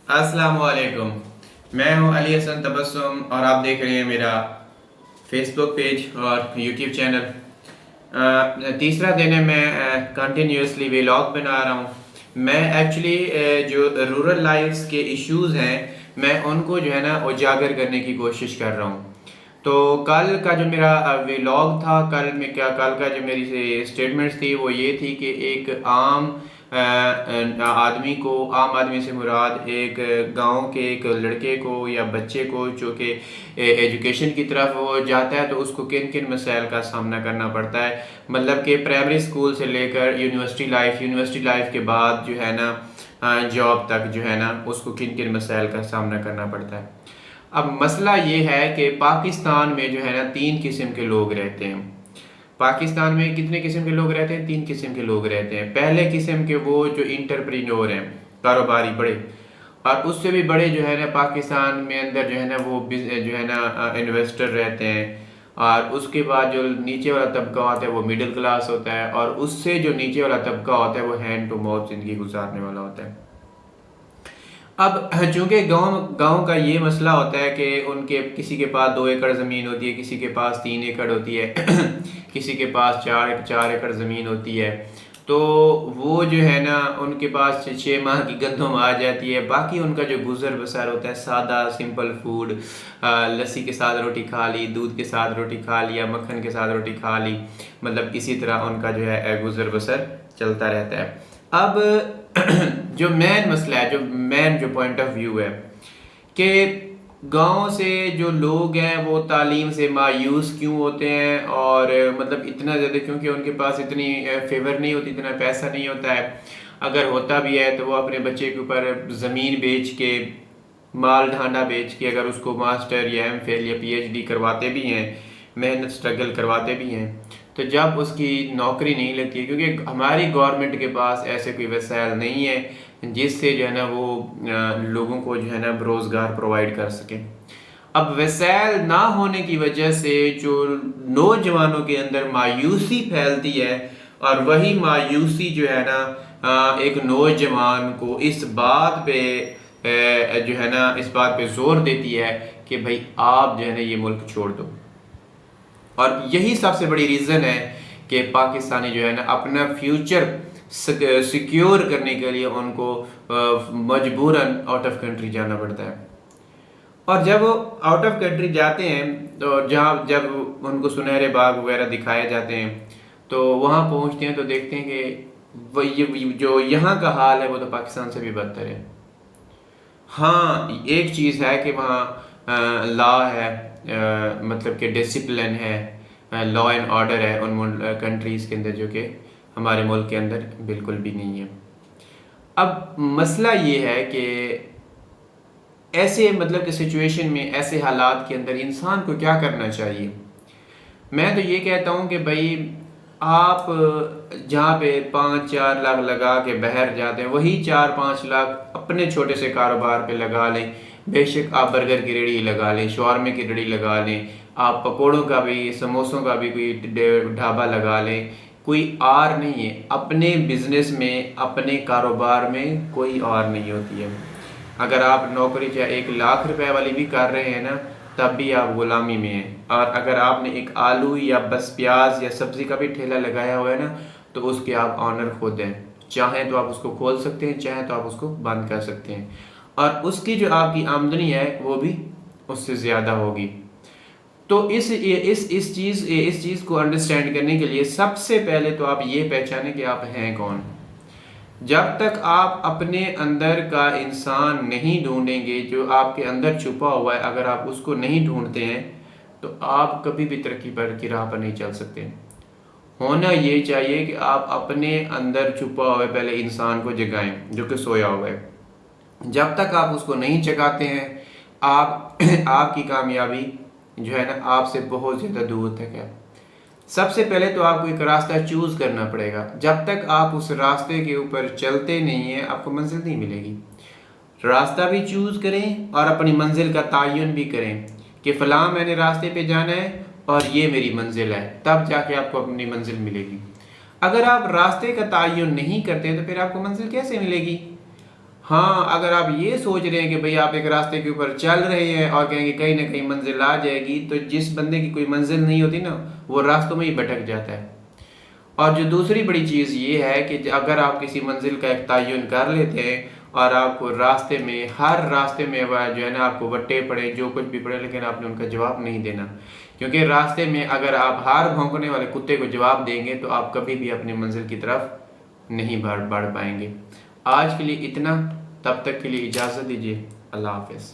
अस्सलाम वालेकुम। मैं हूं अली हसन तबस्सुम और आप देख रहे हैं मेरा फेसबुक पेज और यूट्यूब चैनल। तीसरा दिन है, मैं कंटिन्यूसली व्लॉग बना रहा हूं। मैं एक्चुअली जो रूरल लाइफ्स के इश्यूज़ हैं, मैं उनको जो है ना उजागर करने की कोशिश कर रहा हूं। तो कल का जो मेरा व्लॉग था, कल का जो मेरी स्टेटमेंट्स थी वो ये थी कि एक आदमी को, आम आदमी से मुराद एक गांव के एक लड़के को या बच्चे को जो कि एजुकेशन की तरफ वो जाता है, तो उसको किन किन मसाइल का सामना करना पड़ता है। मतलब कि प्राइमरी स्कूल से लेकर यूनिवर्सिटी लाइफ के बाद जो है ना जॉब तक जो है ना उसको किन किन मसाइल का सामना करना पड़ता है। अब मसला ये है कि पाकिस्तान में जो है ना तीन किस्म के लोग रहते हैं। पाकिस्तान में कितने किस्म के लोग रहते हैं? तीन किस्म के लोग रहते हैं। पहले किस्म के वो जो इंटरप्रेन्योर हैं, कारोबारी बड़े, और उससे भी बड़े जो है ना पाकिस्तान में अंदर जो है ना वो जो है ना इन्वेस्टर रहते हैं। और उसके बाद जो नीचे वाला तबका होता है वो मिडिल क्लास होता है, और उससे जो नीचे वाला तबका होता है वो हैंड टू माउथ ज़िंदगी गुजारने वाला होता है। अब चूंकि गांव गांव का ये मसला होता है कि उनके किसी के पास 2 एकड़ ज़मीन होती है, किसी के पास 3 एकड़ होती है, किसी के पास चार एकड़ ज़मीन होती है। तो वो जो है ना उनके पास 6 माह की गंदम आ जाती है। बाकी उनका जो गुजर बसर होता है सादा सिंपल फूड, लस्सी के साथ रोटी खा ली, दूध के साथ रोटी खा लिया, मक्खन के साथ रोटी खा ली, मतलब इसी तरह उनका जो है गुजर बसर चलता रहता है। अब जो मेन मसला है, जो पॉइंट ऑफ व्यू है कि गांव से जो लोग हैं वो तालीम से मायूस क्यों होते हैं, और मतलब इतना ज़्यादा क्योंकि उनके पास इतनी फेवर नहीं होती, इतना पैसा नहीं होता है। अगर होता भी है तो वो अपने बच्चे के ऊपर ज़मीन बेच के, माल ढांडा बेच के अगर उसको मास्टर या एमफिल या पीएचडी करवाते भी हैं, मेहनत स्ट्रगल करवाते भी हैं, तो जब उसकी नौकरी नहीं लगती है, क्योंकि हमारी गवर्नमेंट के पास ऐसे कोई वसाइल नहीं है जिससे जो है ना वो लोगों को जो है ना रोज़गार प्रोवाइड कर सके। अब वसाइल ना होने की वजह से जो नौजवानों के अंदर मायूसी फैलती है, और वही मायूसी जो है ना एक नौजवान को इस बात पे जो है ना इस बात पे जोर देती है कि भाई आप जो है ना ये मुल्क छोड़ दो। और यही सबसे बड़ी रीज़न है कि पाकिस्तानी जो है ना अपना फ्यूचर सिक्योर करने के लिए उनको मजबूरन आउट ऑफ कंट्री जाना पड़ता है। और जब वो आउट ऑफ कंट्री जाते हैं तो जहाँ जब उनको सुनहरे बाग वगैरह दिखाए जाते हैं, तो वहाँ पहुँचते हैं तो देखते हैं कि ये जो यहाँ का हाल है वो तो पाकिस्तान से भी बदतर है। हाँ, एक चीज़ है कि वहाँ लॉ है, मतलब कि डिसिप्लिन है, लॉ एंड ऑर्डर है उन कंट्रीज़ के अंदर, जो कि हमारे मुल्क के अंदर बिल्कुल भी नहीं है। अब मसला ये है कि ऐसे मतलब कि सिचुएशन में, ऐसे हालात के अंदर इंसान को क्या करना चाहिए। मैं तो ये कहता हूँ कि भाई आप जहाँ पे 5-4 लाख लगा के बहर जाते हैं, वही 4-5 लाख अपने छोटे से कारोबार पे लगा लें। बेशक आप बर्गर की रेड़ी लगा लें, शवारमे की रेड़ी लगा लें, आप पकौड़ों का भी, समोसों का भी कोई ढाबा लगा लें। कोई आर नहीं है अपने बिजनेस में, अपने कारोबार में कोई आर नहीं होती है। अगर आप नौकरी चाहे 1 लाख रुपए वाली भी कर रहे हैं ना, तब भी आप गुलामी में हैं। और अगर आपने एक आलू या बस प्याज या सब्ज़ी का भी ठेला लगाया हुआ है ना, तो उसके आप ऑनर खुद हैं। चाहें तो आप उसको खोल सकते हैं, चाहें तो आप उसको बंद कर सकते हैं, और उसकी जो आपकी आमदनी है वो भी उससे ज़्यादा होगी। तो इस चीज़ को अंडरस्टैंड करने के लिए सबसे पहले तो आप ये पहचानें कि आप हैं कौन। जब तक आप अपने अंदर का इंसान नहीं ढूंढेंगे, जो आपके अंदर छुपा हुआ है, अगर आप उसको नहीं ढूंढते हैं तो आप कभी भी तरक्की पर की राह पर नहीं चल सकते। होना ये चाहिए कि आप अपने अंदर छुपा हुआ पहले इंसान को जगाएं जो कि सोया हुआ है। जब तक आप उसको नहीं जगाते हैं, आप आपकी कामयाबी जो है ना आपसे बहुत ज़्यादा दूर तक है। सबसे पहले तो आपको एक रास्ता चूज़ करना पड़ेगा। जब तक आप उस रास्ते के ऊपर चलते नहीं हैं, आपको मंजिल नहीं मिलेगी। रास्ता भी चूज़ करें और अपनी मंजिल का तयन भी करें कि फ़लाँ मैंने रास्ते पे जाना है और ये मेरी मंजिल है, तब जाके आपको अपनी मंजिल मिलेगी। अगर आप रास्ते का तयन नहीं करते तो फिर आपको मंजिल कैसे मिलेगी? ہاں اگر آپ یہ سوچ رہے ہیں کہ بھئی آپ ایک راستے کے اوپر چل رہے ہیں اور کہیں گے کہیں نہ کہیں منزل آ جائے گی، تو جس بندے کی کوئی منزل نہیں ہوتی نا وہ راستوں میں ہی بھٹک جاتا ہے۔ اور جو دوسری بڑی چیز یہ ہے کہ اگر آپ کسی منزل کا ایک تعین کر لیتے ہیں اور آپ کو راستے میں ہر راستے میں جو ہے نا آپ کو وٹے پڑے جو کچھ بھی پڑے، لیکن آپ نے ان کا جواب نہیں دینا، کیونکہ راستے میں اگر آپ ہار بھونکنے والے کتے کو جواب دیں گے تو آپ کبھی بھی اپنی منزل کی طرف نہیں بڑھ پائیں گے۔ آج کے لیے اتنا، تب تک کے لیے اجازت دیجیے، اللہ حافظ۔